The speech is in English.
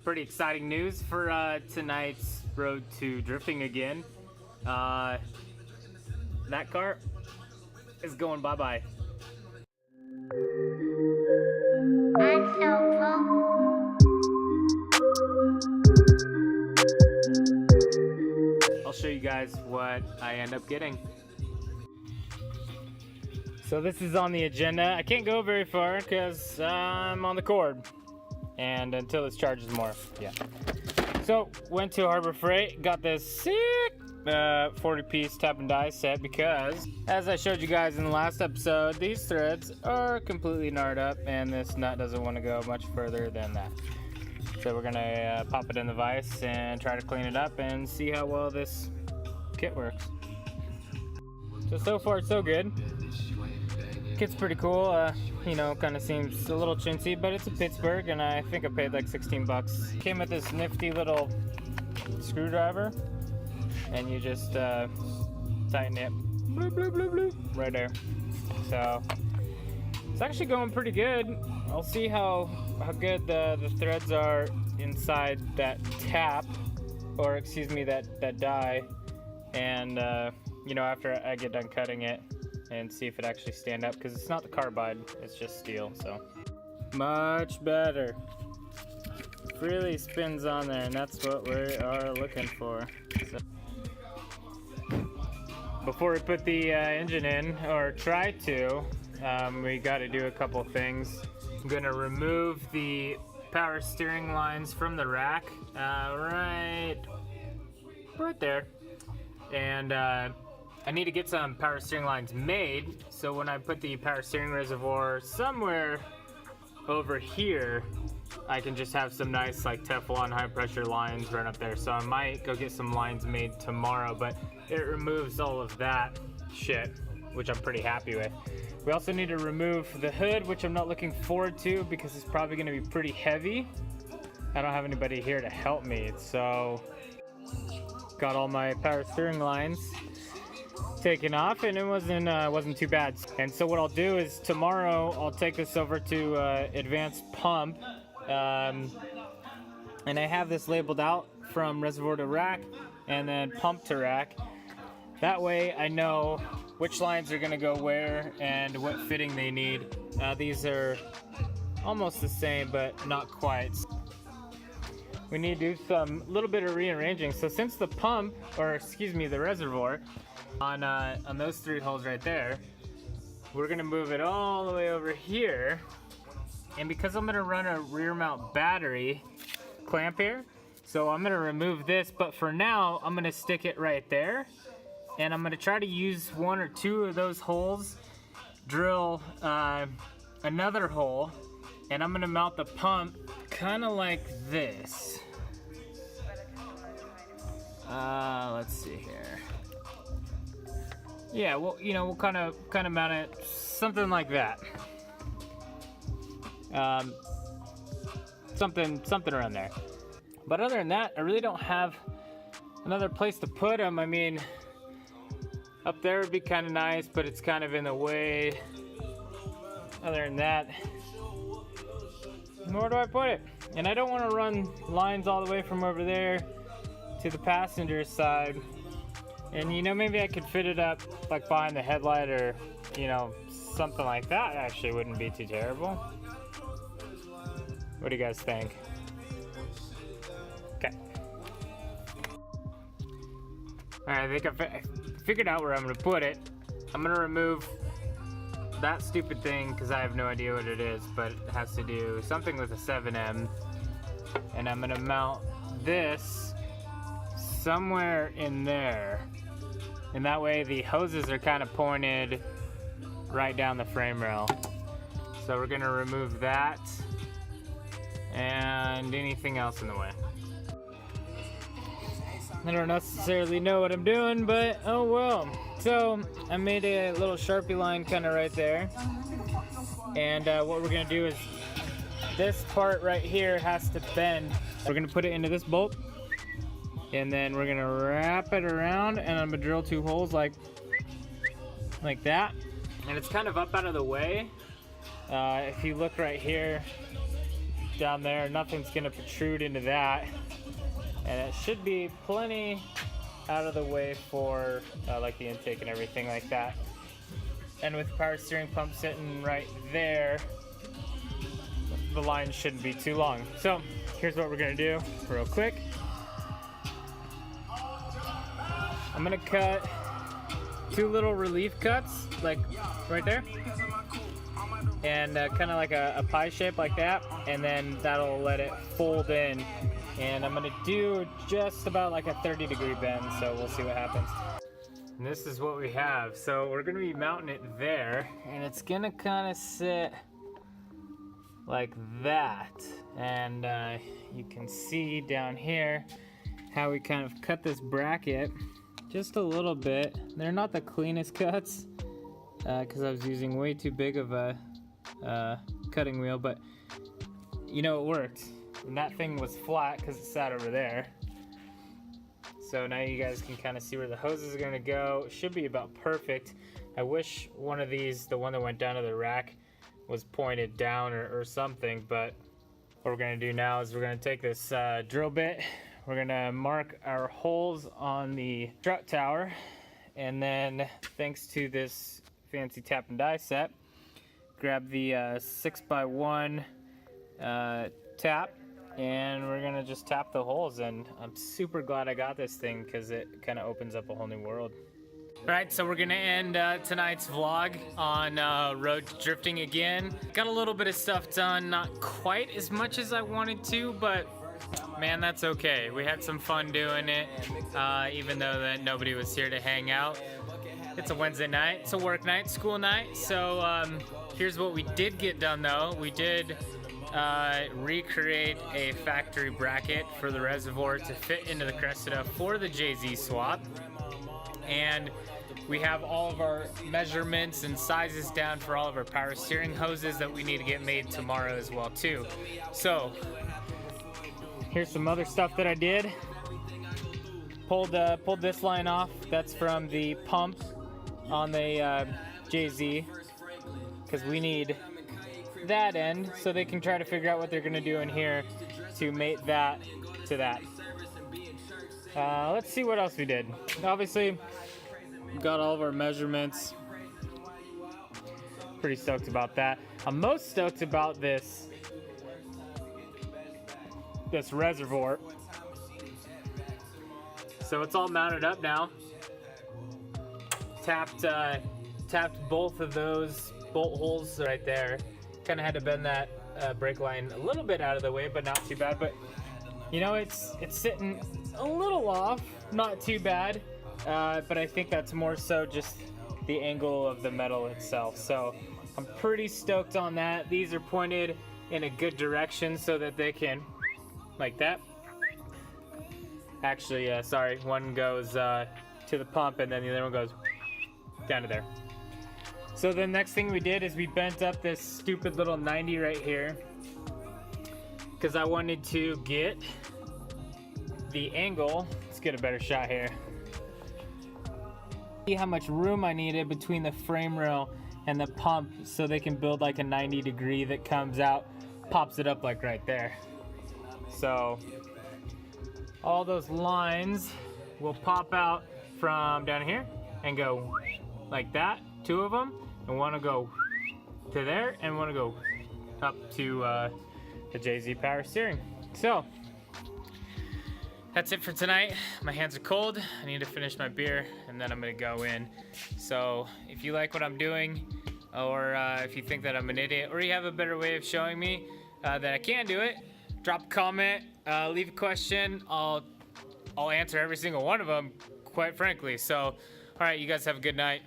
pretty exciting news for tonight's road to drifting again. That car is going bye-bye. I'll show you guys what I end up getting. So this is on the agenda. I can't go very far because I'm on the cord. And until this charges more, yeah. So went to Harbor Freight, got this sick 40-piece tap and die set because, as I showed you guys in the last episode, these threads are completely gnarred up and this nut doesn't want to go much further than that. So we're gonna pop it in the vise and try to clean it up and see how well this kit works. So far so good. Kit's pretty cool, you know, kind of seems a little chintzy, but it's a Pittsburgh and I think I paid like 16 bucks. Came with this nifty little screwdriver and you just tighten it, bloop, bloop, bloop, bloop, right there. So it's actually going pretty good. I'll see how good the threads are inside that tap, or excuse me, that die, and you know, after I get done cutting it and see if it actually stand up, because it's not the carbide, it's just steel. So much better. Really spins on there, and that's what we are looking for. So, before we put the engine in, or try to, we got to do a couple things. I'm gonna remove the power steering lines from the rack, right there, and I need to get some power steering lines made, so when I put the power steering reservoir somewhere over here, I can just have some nice like Teflon high pressure lines run up there. So I might go get some lines made tomorrow, but it removes all of that shit, which I'm pretty happy with. We also need to remove the hood, which I'm not looking forward to because it's probably gonna be pretty heavy. I don't have anybody here to help me, so got all my power steering lines taken off and it wasn't too bad. And so what I'll do is tomorrow I'll take this over to Advanced Pump, and I have this labeled out from reservoir to rack and then pump to rack. That way I know which lines are gonna go where and what fitting they need. These are almost the same but not quite. We need to do some little bit of rearranging. So since the pump, or excuse me, the reservoir on those 3 holes right there, we're gonna move it all the way over here. And because I'm gonna run a rear mount battery clamp here, so I'm gonna remove this, but for now I'm gonna stick it right there, and I'm gonna try to use 1 or 2 of those holes, drill another hole, and I'm gonna mount the pump kind of like this. Let's see here. Yeah, well, you know, we'll kind of mount it something like that. Something around there. But other than that, I really don't have another place to put them. I mean, up there would be kind of nice, but it's kind of in the way. Other than that, where do I put it? And I don't want to run lines all the way from over there to the passenger side. And you know, maybe I could fit it up like behind the headlight, or you know, something like that. Actually wouldn't be too terrible. What do you guys think? Okay. Alright, I think I figured out where I'm gonna put it. I'm gonna remove that stupid thing because I have no idea what it is, but it has to do something with a 7M. And I'm gonna mount this somewhere in there. And that way the hoses are kind of pointed right down the frame rail. So we're gonna remove that and anything else in the way. I don't necessarily know what I'm doing, but oh well. So I made a little Sharpie line kind of right there. And what we're gonna do is this part right here has to bend. We're gonna put it into this bolt, and then we're gonna wrap it around, and I'm gonna drill 2 holes like that. And it's kind of up out of the way. If you look right here, down there. Nothing's gonna protrude into that. And it should be plenty out of the way for like the intake and everything like that. And with the power steering pump sitting right there, the line shouldn't be too long. So here's what we're gonna do real quick. I'm gonna cut 2 little relief cuts, like right there, and kind of like a pie shape like that, and then that'll let it fold in. And I'm gonna do just about like a 30-degree bend, so we'll see what happens. And this is what we have. So we're gonna be mounting it there, and it's gonna kind of sit like that. And you can see down here how we kind of cut this bracket just a little bit. They're not the cleanest cuts because I was using way too big of a cutting wheel, but you know, it worked. And that thing was flat because it sat over there. So now you guys can kind of see where the hoses are gonna go. It should be about perfect. I wish one of these, the one that went down to the rack, was pointed down or something, but what we're gonna do now is we're gonna take this drill bit, we're gonna mark our holes on the strut tower, and then thanks to this fancy tap and die set, grab the 6x1 tap, and we're gonna just tap the holes. And I'm super glad I got this thing because it kind of opens up a whole new world. All right, so we're gonna end tonight's vlog on road drifting again. Got a little bit of stuff done, not quite as much as I wanted to, but man, that's okay. We had some fun doing it, even though that nobody was here to hang out. It's a Wednesday night, it's a work night, school night. So here's what we did get done though. We did recreate a factory bracket for the reservoir to fit into the Cressida for the JZ swap. And we have all of our measurements and sizes down for all of our power steering hoses that we need to get made tomorrow as well too. So here's some other stuff that I did. Pulled this line off. That's from the pump on the JZ, because we need that end so they can try to figure out what they're gonna do in here to mate that to that. Let's see what else we did. Obviously, got all of our measurements. Pretty stoked about that. I'm most stoked about this reservoir. So it's all mounted up now. Tapped both of those bolt holes right there. Kind of had to bend that brake line a little bit out of the way, but not too bad. But you know, it's sitting a little off, not too bad. But I think that's more so just the angle of the metal itself. So I'm pretty stoked on that. These are pointed in a good direction so that they can, like that. Actually, sorry, one goes to the pump and then the other one goes down to there. So the next thing we did is we bent up this stupid little 90 right here because I wanted to get the angle. Let's get a better shot here. See how much room I needed between the frame rail and the pump so they can build like a 90 degree that comes out, pops it up like right there. So all those lines will pop out from down here and go like that, 2 of them, and one will go to there and one will go up to the JZ power steering. So that's it for tonight. My hands are cold. I need to finish my beer and then I'm gonna go in. So if you like what I'm doing, or if you think that I'm an idiot, or you have a better way of showing me that I can do it, drop a comment, leave a question. I'll answer every single one of them, quite frankly. So, all right, you guys have a good night.